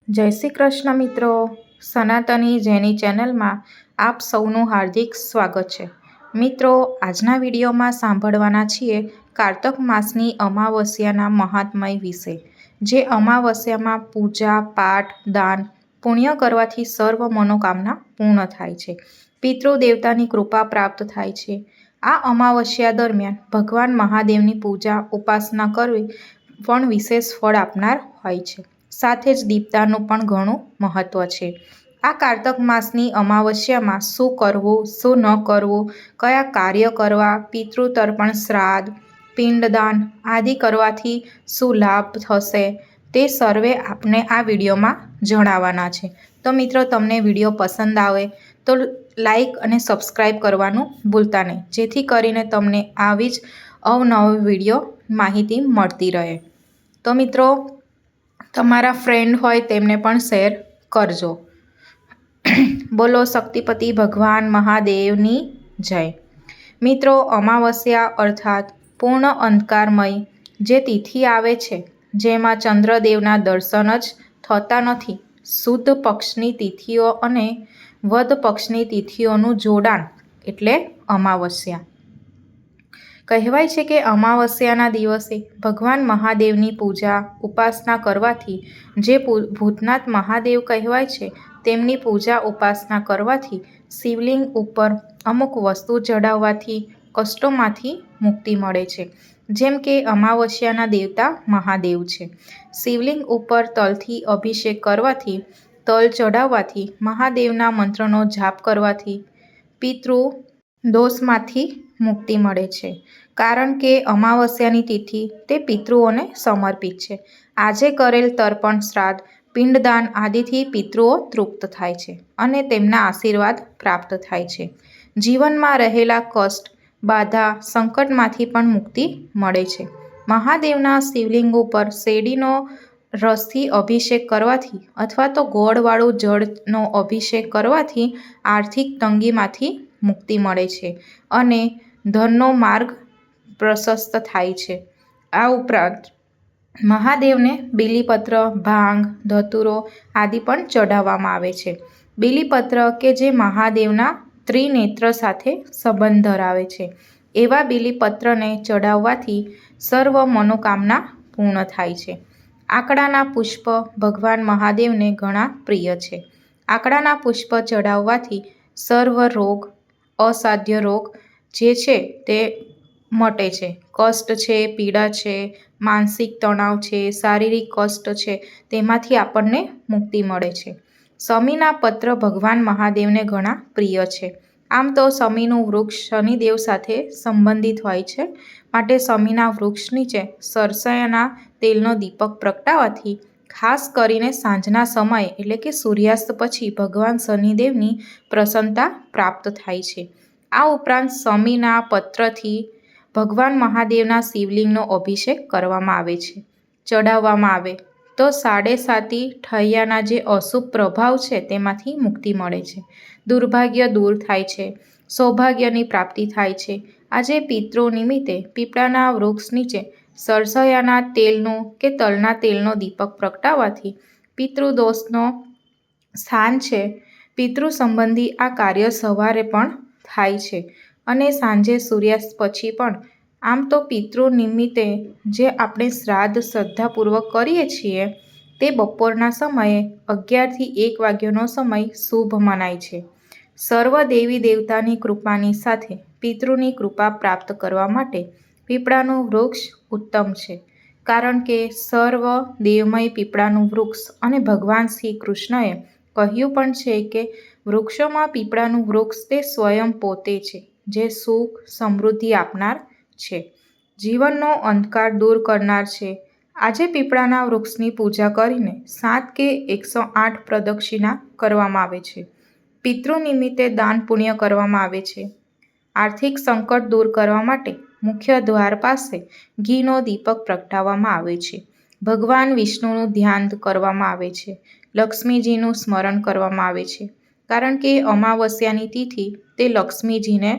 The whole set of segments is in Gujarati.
જય શ્રી કૃષ્ણ મિત્રો, સનાતની જેની ચેનલમાં આપ સૌનું હાર્દિક સ્વાગત છે। મિત્રો, આજના વિડીયોમાં સાંભળવાના છીએ કારતક માસની અમાવસ્યાના મહાત્મય વિશે। જે અમાવસ્યામાં પૂજા પાઠ દાન પુણ્ય કરવાથી સર્વ મનોકામના પૂર્ણ થાય છે, પિતૃ દેવતાની કૃપા પ્રાપ્ત થાય છે। આ અમાવસ્યા દરમિયાન ભગવાન મહાદેવની પૂજા ઉપાસના કરવી પણ વિશેષ ફળ આપનાર હોય છે, સાથે જ દીપદાનનું પણ ઘણું મહત્વ છે। આ કારતક માસની અમાવસ્યામાં શું કરવું શું ન કરવું, કયા કાર્ય કરવા, પિતૃ તર્પણ શ્રાદ્ધ પિંડદાન આદિ કરવાથી શું લાભ થશે તે સર્વે આપને આ વિડીયોમાં જણાવવાના છે। તો મિત્રો, તમને વિડીયો પસંદ આવે તો લાઈક અને સબસ્ક્રાઈબ કરવાનું ભૂલતા નહીં, જેથી કરીને તમને આવી જ અવનવી વિડીયો માહિતી મળતી રહે। તો મિત્રો, તમારા ફ્રેન્ડ હોય તેમને પણ શેર કરજો। બોલો શક્તિપતિ ભગવાન મહાદેવની જય। મિત્રો, અમાવસ્યા અર્થાત પૂર્ણ અંધકારમય જે તિથિ આવે છે, જેમાં ચંદ્રદેવના દર્શન જ થતા નથી, શુદ્ધ પક્ષની તિથિઓ અને વદ પક્ષની તિથિઓનું જોડાણ એટલે અમાવસ્યા। કહેવાય છે કે અમાવસ્યાના દિવસે ભગવાન મહાદેવની પૂજા ઉપાસના કરવાથી, જે ભૂતનાથ મહાદેવ કહેવાય છે, તેમની પૂજા ઉપાસના કરવાથી, શિવલિંગ ઉપર અમુક વસ્તુ ચડાવવાથી કષ્ટોમાંથી મુક્તિ મળે છે। જેમ કે અમાવસ્યાના દેવતા મહાદેવ છે, શિવલિંગ ઉપર તલથી અભિષેક કરવાથી, તલ ચડાવવાથી, મહાદેવના મંત્રનો જાપ કરવાથી પિતૃ દોષમાંથી મુક્તિ મળે છે, કારણ કે અમાવસ્યાની તિથિ તે પિતૃઓને સમર્પિત છે। આજે કરેલ તર્પણ શ્રાદ્ધ પિંડદાન આદિથી પિતૃઓ તૃપ્ત થાય છે અને તેમના આશીર્વાદ પ્રાપ્ત થાય છે। જીવનમાં રહેલા કષ્ટ બાધા સંકટમાંથી પણ મુક્તિ મળે છે। મહાદેવના શિવલિંગ ઉપર શેરડીનો રસથી અભિષેક કરવાથી અથવા તો ગોળવાળું જળનો અભિષેક કરવાથી આર્થિક તંગીમાંથી મુક્તિ મળે છે અને ધનનો માર્ગ પ્રશસ્ત થાય છે। આ ઉપરાંત મહાદેવને બીલીપત્ર ભાંગ ધતુરો આદિ પણ ચઢાવવામાં આવે છે। બીલીપત્ર કે જે મહાદેવના ત્રિનેત્ર સાથે સંબંધ ધરાવે છે, એવા બીલીપત્રને ચઢાવવાથી સર્વ મનોકામના પૂર્ણ થાય છે। આકડાના પુષ્પ ભગવાન મહાદેવને ઘણા પ્રિય છે। આકડાના પુષ્પ ચઢાવવાથી સર્વ રોગ અસાધ્ય રોગ જે છે તે મટે છે, કષ્ટ છે, પીડા છે, માનસિક તણાવ છે, શારીરિક કષ્ટ છે, તેમાંથી આપણને મુક્તિ મળે છે। શમીના પત્ર ભગવાન મહાદેવને ઘણા પ્રિય છે। આમ તો શમીનું વૃક્ષ શનિદેવ સાથે સંબંધિત હોય છે, માટે શમીના વૃક્ષ નીચે સરસૈયાના તેલનો દીપક પ્રગટાવવાથી, ખાસ કરીને સાંજના સમયે એટલે કે સૂર્યાસ્ત પછી ભગવાન શનિદેવની પ્રસન્નતા પ્રાપ્ત થાય છે। આ ઉપરાંત શમીના પત્રથી ભગવાન મહાદેવના શિવલિંગનો અભિષેક કરવામાં આવે છે, ચઢાવવામાં આવે તો સાડેસાતી ઠૈયાના જે અશુભ પ્રભાવ છે તેમાંથી મુક્તિ મળે છે, દુર્ભાગ્ય દૂર થાય છે, સૌભાગ્યની પ્રાપ્તિ થાય છે। આજે પિતૃ નિમિત્તે પીપળાના વૃક્ષ નીચે સરસૈયાના તેલનું કે તલના તેલનો દીપક પ્રગટાવવાથી પિતૃદોષનો સ્થાન છે। પિતૃ સંબંધી આ કાર્ય સવારે પણ થાય છે અને સાંજે સૂર્યાસ્ત પછી પણ। આમ તો પિતૃ નિમિત્તે જે આપણે શ્રાદ્ધ શ્રદ્ધાપૂર્વક કરીએ છીએ તે બપોરના સમયે 11 થી 1 વાગ્યાનો સમય શુભ મનાય છે। સર્વ દેવી દેવતાની કૃપાની સાથે પિતૃની કૃપા પ્રાપ્ત કરવા માટે પીપળાનું વૃક્ષ ઉત્તમ છે, કારણ કે સર્વ દેવમય પીપળાનું વૃક્ષ અને ભગવાન શ્રી કૃષ્ણએ કહ્યું પણ છે કે વૃક્ષોમાં પીપળાનું વૃક્ષ તે સ્વયં પોતે છે, જે સુખ સમૃદ્ધિ આપનાર છે, જીવનનો અંધકાર દૂર કરનાર છે। આજે પીપળાના વૃક્ષની પૂજા કરીને 7 કે 108 પ્રદક્ષિણા કરવામાં આવે છે। પિતૃ નિમિત્તે દાન પુણ્ય કરવામાં આવે છે। આર્થિક સંકટ દૂર કરવા માટે મુખ્ય દ્વાર પાસે ઘીનો દીપક પ્રગટાવવામાં આવે છે, ભગવાન વિષ્ણુનું ધ્યાન કરવામાં આવે છે, લક્ષ્મીજીનું સ્મરણ કરવામાં આવે છે, કારણ કે અમાવસ્યાની તિથિ તે લક્ષ્મીજીને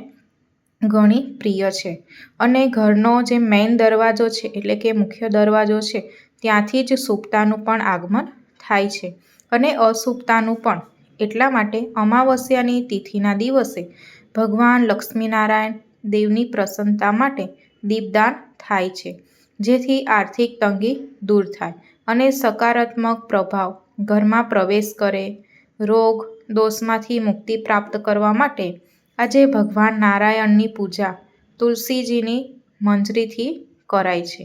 ઘણી પ્રિય છે અને ઘરનો જે મેઇન દરવાજો છે એટલે કે મુખ્ય દરવાજો છે ત્યાંથી જ શુભતાનું પણ આગમન થાય છે અને અશુભતાનું પણ. એટલા માટે અમાવસ્યાની તિથિના દિવસે ભગવાન લક્ષ્મીનારાયણ દેવની પ્રસન્નતા માટે દીપદાન થાય છે, જેથી આર્થિક તંગી દૂર થાય અને સકારાત્મક પ્રભાવ ઘરમાં પ્રવેશ કરે. રોગ દોષમાંથી મુક્તિ પ્રાપ્ત કરવા માટે આજે ભગવાન નારાયણની પૂજા તુલસીજીની મંજરીથી કરાય છે.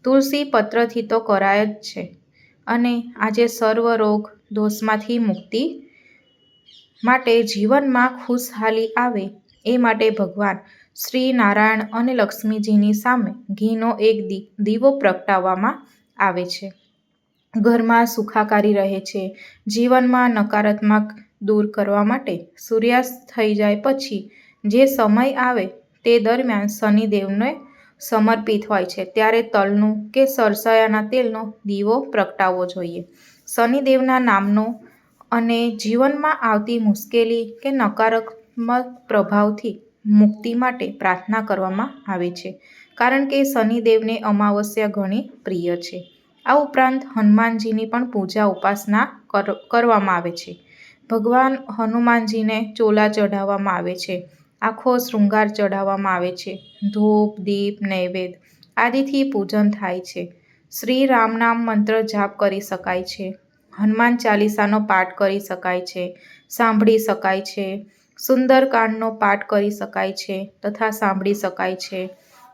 તુલસી પત્રથી તો કરાય જ છે અને આજે સર્વ રોગ દોષમાંથી મુક્તિ માટે જીવનમાં ખુશહાલી આવે એ માટે ભગવાન શ્રી નારાયણ અને લક્ષ્મીજીની સામે ઘીનો એક દીવો પ્રગટાવવામાં આવે છે. ઘરમાં સુખાકારી રહે છે. જીવનમાં નકારાત્મક દૂર કરવા માટે સૂર્યાસ્ત થઈ જાય પછી જે સમય આવે તે દરમિયાન શનિદેવને સમર્પિત હોય છે, ત્યારે તલનું કે સરસૈયાના તેલનો દીવો પ્રગટાવવો જોઈએ. શનિદેવના નામનો અને જીવનમાં આવતી મુશ્કેલી કે નકારાત્મક પ્રભાવથી મુક્તિ માટે પ્રાર્થના કરવામાં આવે છે, કારણ કે શનિદેવને અમાવસ્યા ઘણી પ્રિય છે. આ ઉપરાંત હનુમાનજીની પણ પૂજા ઉપાસના કરવામાં આવે છે. ભગવાન હનુમાનજીને ચોલા ચઢાવવામાં આવે છે, આખો શૃંગાર ચઢાવવામાં આવે છે, ધૂપ દીપ નૈવેદ્ય આદિથી પૂજન થાય છે. શ્રી રામ નામ મંત્ર જાપ કરી શકાય છે. હનુમાન ચાલીસાનો પાઠ કરી શકાય છે, સાંભળી શકાય છે. સુંદરકાંડનો પાઠ કરી શકાય છે તથા સાંભળી શકાય છે.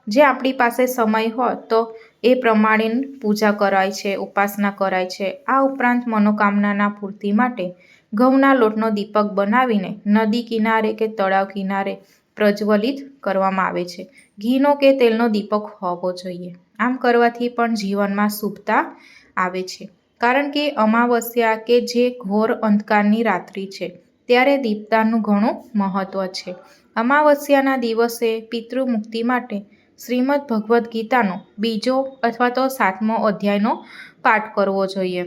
જે આપણી પાસે સમય હોય તો એ પ્રમાણે પૂજા કરાય છે, ઉપાસના કરાય છે. આ ઉપરાંત મનોકામનાના પૂર્તિ માટે ઘઉંના લોટનો દીપક બનાવીને નદી કિનારે કે તળાવ કિનારે પ્રજ્વલિત કરવામાં આવે છે. ઘીનો કે તેલનો દીપક હોવો જોઈએ. આમ કરવાથી પણ જીવનમાં શુભતા આવે છે, કારણ કે અમાવસ્યા કે જે ઘોર અંધકારની રાત્રિ છે ત્યારે દીપદાનનું ઘણું મહત્વ છે. અમાવસ્યાના દિવસે પિતૃ મુક્તિ માટે શ્રીમદ ભગવદ્ ગીતાનો 2જો અથવા તો 7મો અધ્યાયનો પાઠ કરવો જોઈએ,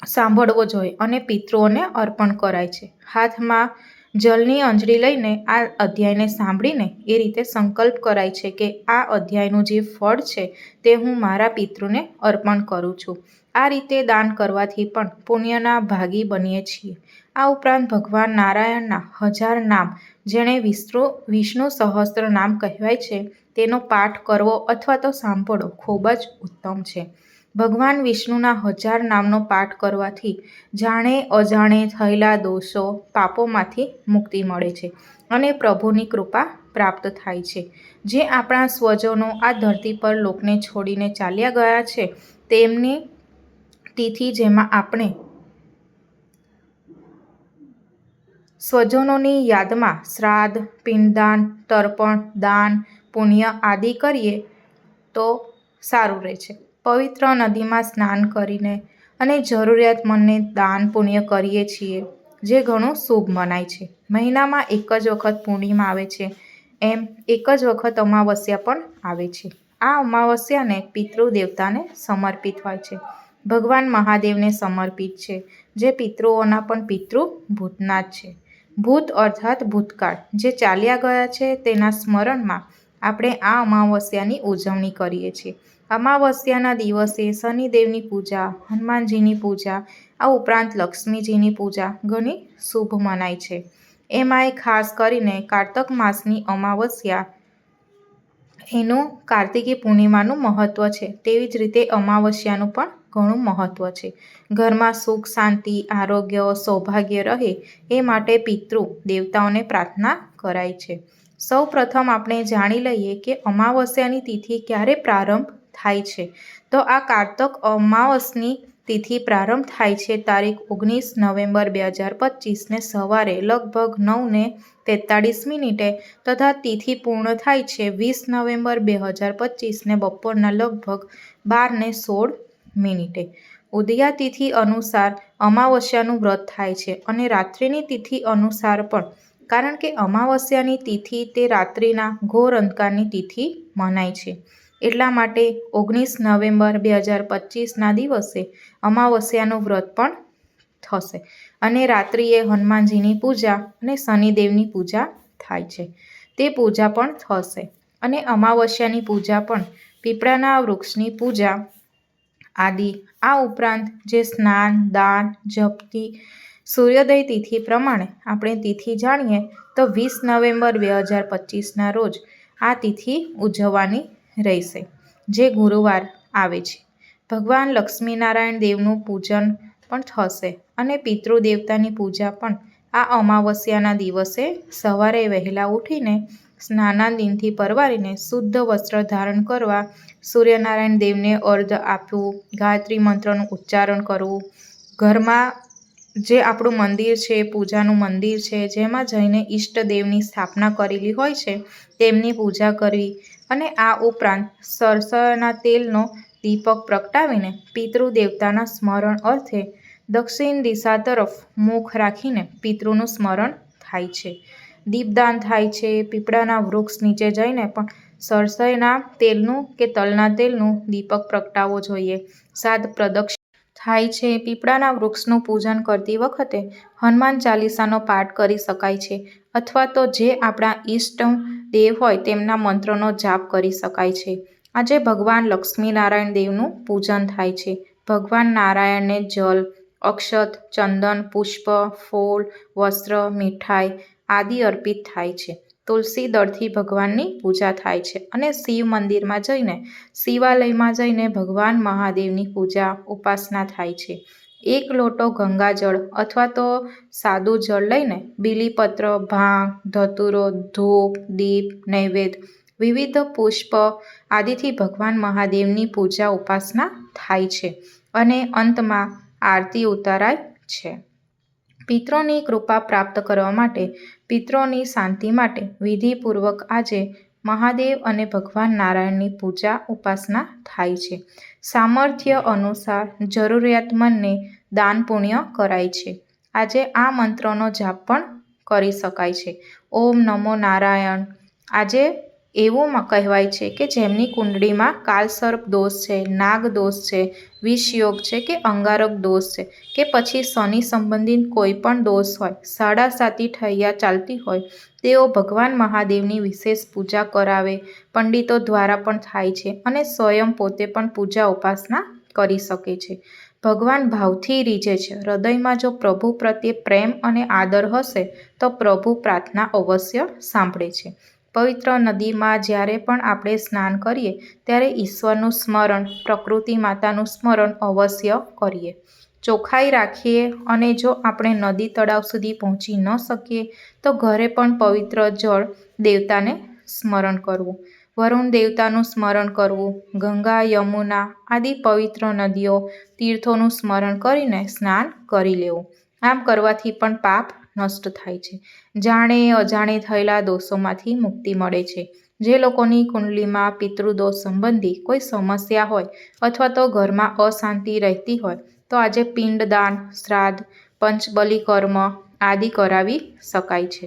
સાંભળવો જોઈએ અને પિતૃઓને અર્પણ કરાય છે. હાથમાં જલની અંજળી લઈને આ અધ્યાયને સાંભળીને એ રીતે સંકલ્પ કરાય છે કે આ અધ્યાયનું જે ફળ છે તે હું મારા પિતૃને અર્પણ કરું છું. આ રીતે દાન કરવાથી પણ પુણ્યના ભાગી બનીએ છીએ. આ ઉપરાંત ભગવાન નારાયણના 1000 નામ, જેણે વિષ્ણુ સહસ્ત્ર નામ કહેવાય છે, તેનો પાઠ કરવો અથવા તો સાંભળવો ખૂબ જ ઉત્તમ છે. ભગવાન વિષ્ણુના 1000 નામનો પાઠ કરવાથી જાણે અજાણે થયેલા દોષો પાપોમાંથી મુક્તિ મળે છે અને પ્રભુની કૃપા પ્રાપ્ત થાય છે. જે આપણા સ્વજનો આ ધરતી પર લોકને છોડીને ચાલ્યા ગયા છે તેમની તિથિ, જેમાં આપણે સ્વજનોની યાદમાં શ્રાદ્ધ, પિંડદાન, તર્પણ, દાન, પુણ્ય આદિ કરીએ તો સારું રહે છે. પવિત્ર નદીમાં સ્નાન કરીને અને જરૂરિયાતમંદને દાન પુણ્ય કરીએ છીએ, જે ઘણું શુભ મનાય છે. મહિનામાં એક જ વખત પૂર્ણિમા આવે છે, એમ એક જ વખત અમાવસ્યા પણ આવે છે. આ અમાવસ્યાને પિતૃ દેવતાને સમર્પિત હોય છે. ભગવાન મહાદેવને સમર્પિત છે, જે પિતૃઓના પણ પિતૃ ભૂતનાથ છે. ભૂત અર્થાત ભૂતકાળ જે ચાલ્યા ગયા છે તેના સ્મરણમાં આપણે આ અમાવસ્યાની ઉજવણી કરીએ છીએ. અમાવસ્યાના દિવસે શનિદેવની પૂજા, હનુમાનજીની પૂજા, આ ઉપરાંત લક્ષ્મીજીની પૂજા ઘણી શુભ મનાય છે. એમાંય ખાસ કરીને કારતક માસની અમાવસ્યા, એનું કાર્તિકી પૂર્ણિમાનું મહત્વ છે. તેવી જ રીતે અમાવસ્યાનું પણ ઘણું મહત્વ છે. ઘરમાં સુખ શાંતિ આરોગ્ય સૌભાગ્ય રહે એ માટે પિતૃ દેવતાઓને પ્રાર્થના કરાય છે. સૌ પ્રથમ આપણે જાણી લઈએ કે અમાવસ્યાની તિથિ ક્યારે પ્રારંભ થાય છે. તો આ કારતક અમાવસની તિથિ પ્રારંભ થાય છે તારીખ 19 નવેમ્બર 2025 ને સવારે લગભગ 9:43 તથા તિથિ પૂર્ણ થાય છે 20 નવેમ્બર 2025 ને બપોરના લગભગ 12:16. ઉદયા તિથિ અનુસાર અમાવસ્યાનું વ્રત થાય છે અને રાત્રિની તિથિ અનુસાર પણ, કારણ કે અમાવસ્યાની તિથિ તે રાત્રિના ઘોર અંધકારની તિથિ મનાય છે. એટલા માટે 19 નવેમ્બર 2025ના દિવસે અમાવસ્યાનું વ્રત પણ થશે અને રાત્રિએ હનુમાનજીની પૂજા અને શનિદેવની પૂજા થાય છે તે પૂજા પણ થશે. અને અમાવસ્યાની પૂજા પણ પીપળાના વૃક્ષની પૂજા આદિ. આ ઉપરાંત જે સ્નાન, દાન, જપથી સૂર્યોદય તિથિ પ્રમાણે આપણે તિથિ જાણીએ તો 20 નવેમ્બર 2025ના રોજ આ તિથિ ઉજવવાની રહેશે, જે ગુરુવાર આવે છે. ભગવાન લક્ષ્મીનારાયણ દેવનું પૂજન પણ થશે અને પિતૃદેવતાની પૂજા પણ આ અમાવસ્યાના દિવસે સવારે વહેલા ઉઠીને સ્નાનાદિથી પરવારીને શુદ્ધ વસ્ત્ર ધારણ કરવા, સૂર્યનારાયણ દેવને અર્ઘ્ય આપવું, ગાયત્રી મંત્રનું ઉચ્ચારણ કરવું, ઘરમાં જે આપણું મંદિર છે, પૂજાનું મંદિર છે, જેમાં જઈને ઈષ્ટદેવની સ્થાપના કરેલી હોય છે તેમની પૂજા કરવી અને આ ઉપરાંત સરસવના તેલનો દીપક પ્રગટાવીને પિતૃદેવતાના સ્મરણ અર્થે દક્ષિણ દિશા તરફ મુખ રાખીને પિતૃનું સ્મરણ થાય છે. દીપદાન થાય છે. પીપળાના વૃક્ષ નીચે જઈને પણ સરસઈના તેલનું કે તલના તેલનું દીપક પ્રગટાવવો જોઈએ. 7 પ્રદક્ષિણા થાય છે. પીપળાના વૃક્ષનું પૂજન કરતી વખતે હનુમાન ચાલીસાનો પાઠ કરી શકાય છે અથવા તો જે આપણા ઈષ્ટ દેવ હોય તેમના મંત્રનો જાપ કરી શકાય છે. આજે ભગવાન લક્ષ્મીનારાયણ દેવનું પૂજન થાય છે. ભગવાન નારાયણને જલ, અક્ષત, ચંદન, પુષ્પ, ફૂલ, વસ્ત્ર, મીઠાઈ આદિ અર્પિત થાય છે. તુલસી દળથી ભગવાનની પૂજા થાય છે અને શિવ મંદિરમાં જઈને, શિવાલયમાં જઈને ભગવાન મહાદેવની પૂજા, ઉપાસના થાય છે. 1 લોટો ગંગાજળ અથવા તો સાદું જળ લઈને બીલીપત્ર, ભાંગ, ધતૂરો, ધૂપ, દીપ, નૈવેદ્ય, વિવિધ પુષ્પ આદિથી ભગવાન મહાદેવની પૂજા, ઉપાસના થાય છે અને અંતમાં આરતી ઉતારાય છે. પિતૃની કૃપા પ્રાપ્ત કરવા માટે, પિતૃની શાંતિ માટે વિધિપૂર્વક આજે મહાદેવ અને ભગવાન નારાયણની પૂજા, ઉપાસના થાય છે. સામર્થ્ય અનુસાર જરૂરિયાતમંદને દાન પુણ્ય કરાય છે. આજે આ મંત્રનો જાપ પણ કરી શકાય છે. ઓમ નમો નારાયણ. આજે એવું કહેવાય છે કે જેમની કુંડળીમાં કાલસર્પ દોષ છે, નાગ દોષ છે, વિષયોગ છે કે અંગારક દોષ છે કે પછી શનિ સંબંધિત કોઈ પણ દોષ હોય, સાડાસાતી ઠૈયા ચાલતી હોય, તેઓ ભગવાન મહાદેવની વિશેષ પૂજા કરાવે. પંડિતો દ્વારા પણ થાય છે અને સ્વયં પોતે પણ પૂજા, ઉપાસના કરી શકે છે. ભગવાન ભાવથી રીઝે છે. હૃદયમાં જો પ્રભુ પ્રત્યે પ્રેમ અને આદર હશે તો પ્રભુ પ્રાર્થના અવશ્ય સાંભળે છે. પવિત્ર નદીમાં જ્યારે પણ આપણે સ્નાન કરીએ ત્યારે ઈશ્વરનું સ્મરણ, પ્રકૃતિ માતાનું સ્મરણ અવશ્ય કરીએ. ચોખ્ખાઈ રાખીએ અને જો આપણે નદી, તળાવ સુધી પહોંચી ન શકીએ તો ઘરે પણ પવિત્ર જળ દેવતાને સ્મરણ કરવું, વરુણ દેવતાનું સ્મરણ કરવું, ગંગા, યમુના આદિ પવિત્ર નદીઓ, તીર્થોનું સ્મરણ કરીને સ્નાન કરી લેવું. આમ કરવાથી પણ પાપ નષ્ટ થાય છે. જાણે અજાણે થયેલા દોષોમાંથી મુક્તિ મળે છે. જે લોકોની કુંડલીમાં પિતૃદોષ સંબંધી કોઈ સમસ્યા હોય અથવા તો ઘરમાં અશાંતિ રહેતી હોય તો આજે પિંડદાન, શ્રાદ્ધ, પંચબલી કર્મ આદિ કરાવી શકાય છે.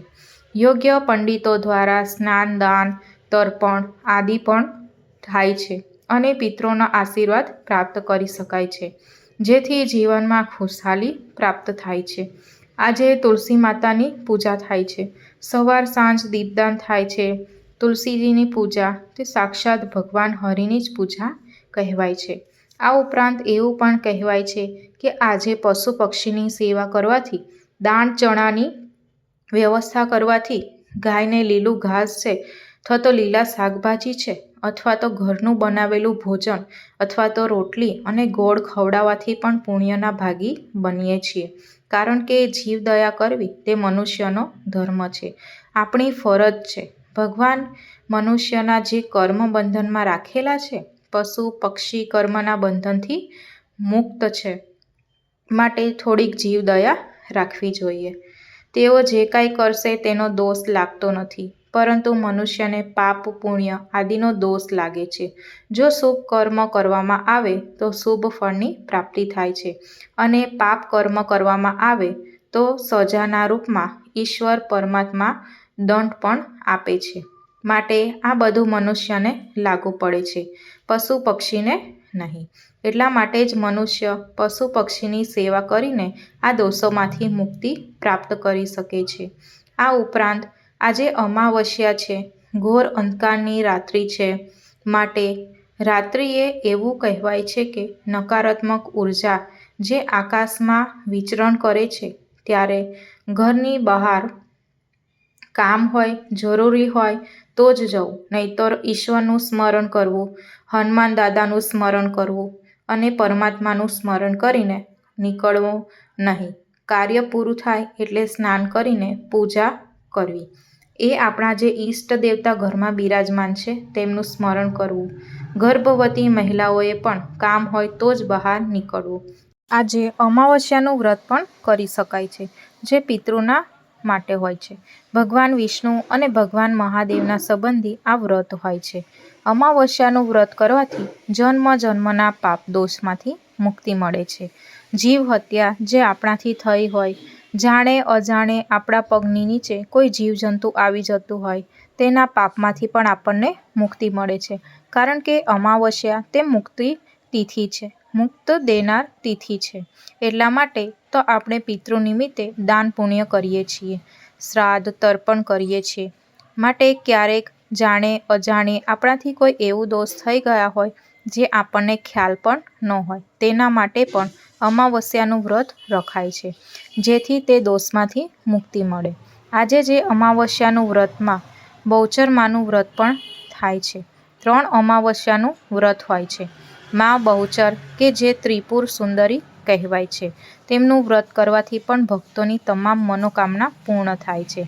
યોગ્ય પંડિતો દ્વારા સ્નાન, દાન, તર્પણ આદિ પણ થાય છે અને પિતૃના આશીર્વાદ પ્રાપ્ત કરી શકાય છે, જેથી જીવનમાં ખુશહાલી પ્રાપ્ત થાય છે. આજે તુલસી માતાની પૂજા થાય છે. સવાર સાંજ દીપદાન થાય છે. તુલસીજીની પૂજા તે સાક્ષાત ભગવાન હરિની જ પૂજા કહેવાય છે. આ ઉપરાંત એવું પણ કહેવાય છે કે આજે પશુ પક્ષીની સેવા કરવાથી, દાણ ચણાની વ્યવસ્થા કરવાથી, ગાયને લીલું ઘાસ છે અથવા તો લીલા શાકભાજી છે અથવા તો ઘરનું બનાવેલું ભોજન અથવા તો રોટલી અને ગોળ ખવડાવવાથી પણ પુણ્યના ભાગી બનીએ છીએ. કારણ કે જીવદયા કરવી તે મનુષ્યનો ધર્મ છે, આપણી ફરજ છે. ભગવાન મનુષ્યના જે કર્મ બંધનમાં રાખેલા છે, પશુ પક્ષી કર્મના બંધનથી મુક્ત છે, માટે થોડીક જીવદયા રાખવી જોઈએ. તેઓ જે કાંઈ કરશે તેનો દોષ લાગતો નથી, પરંતુ મનુષ્યને પાપ, પુણ્ય આદિનો દોષ લાગે છે. જો શુભ કર્મ કરવામાં આવે તો શુભ ફળની પ્રાપ્તિ થાય છે અને પાપ કર્મ કરવામાં આવે તો સજાના રૂપમાં ઈશ્વર પરમાત્મા દંડ પણ આપે છે. માટે આ બધું મનુષ્યને લાગુ પડે છે, પશુ પક્ષીને નહીં. એટલા માટે જ મનુષ્ય પશુ પક્ષીની સેવા કરીને આ દોષોમાંથી મુક્તિ પ્રાપ્ત કરી શકે છે. આ ઉપરાંત આજે અમાવસ્યા છે, ઘોર અંધકારની રાત્રિ છે, માટે રાત્રિએ એવું કહેવાય છે કે નકારાત્મક ઉર્જા જે આકાશમાં વિચરણ કરે છે, ત્યારે ઘરની બહાર કામ હોય, જરૂરી હોય તો જ જવું, નહીંતર ઈશ્વરનું સ્મરણ કરવું, હનુમાન દાદાનું સ્મરણ કરવું અને પરમાત્માનું સ્મરણ કરીને નીકળવું નહીં. કાર્ય પૂરું થાય એટલે સ્નાન કરીને પૂજા કરવી. એ આપણા જે ઈષ્ટ દેવતા ઘરમાં બિરાજમાન છે તેમનું સ્મરણ કરવું. ગર્ભવતી મહિલાઓએ પણ કામ હોય તો જ બહાર નીકળવું. આજે અમાવસ્યાનું વ્રત પણ કરી શકાય છે, જે પિતૃના માટે હોય છે. ભગવાન વિષ્ણુ અને ભગવાન મહાદેવના સંબંધી આ વ્રત હોય છે. અમાવસ્યાનું વ્રત કરવાથી જન્મ જન્મના પાપ દોષમાંથી મુક્તિ મળે છે. જીવ હત્યા જે આપણાથી થઈ હોય, જાણે અજાણે આપણા પગની નીચે કોઈ જીવજંતુ આવી જતું હોય, તેના પાપમાંથી પણ આપણને મુક્તિ મળે છે. કારણ કે અમાવસ્યા તે મુક્તિ તિથિ છે, મુક્ત દેનાર તિથિ છે. એટલા માટે તો આપણે પિતૃ નિમિત્તે દાન પુણ્ય કરીએ છીએ, શ્રાદ્ધ તર્પણ કરીએ છીએ. માટે ક્યારેક જાણે અજાણે આપણાથી કોઈ એવું દોષ થઈ ગયા હોય જે આપણને ખ્યાલ પણ ન હોય, તેના માટે પણ અમાવસ્યાનું વ્રત રખાય છે, જેથી તે દોષમાંથી મુક્તિ મળે. આજે જે અમાવસ્યાનું વ્રતમાં બહુચરમાનું વ્રત પણ થાય છે. 3 અમાવસ્યાનું વ્રત હોય છે. મા બહુચર કે જે ત્રિપુર સુંદરી કહેવાય છે, તેમનું વ્રત કરવાથી પણ ભક્તોની તમામ મનોકામના પૂર્ણ થાય છે.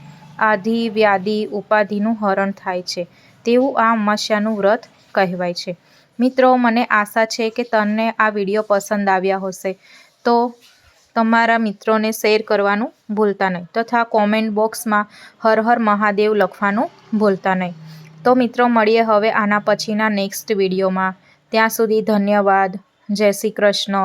આધિ વ્યાધિ ઉપાધિનું હરણ થાય છે તેવું આ અમાવસ્યાનું વ્રત કહેવાય છે. મિત્રો, મને આશા છે કે તમને આ વિડીયો પસંદ આવ્યા હશે, તો તમારા મિત્રોને શેર કરવાનું ભૂલતા નહીં, તથા કોમેન્ટ બોક્સમાં હર હર મહાદેવ લખવાનું ભૂલતા નહીં. તો મિત્રો, મળીએ હવે આના પછીના નેક્સ્ટ વિડીયોમાં. ત્યાં સુધી ધન્યવાદ. જય શ્રી કૃષ્ણ.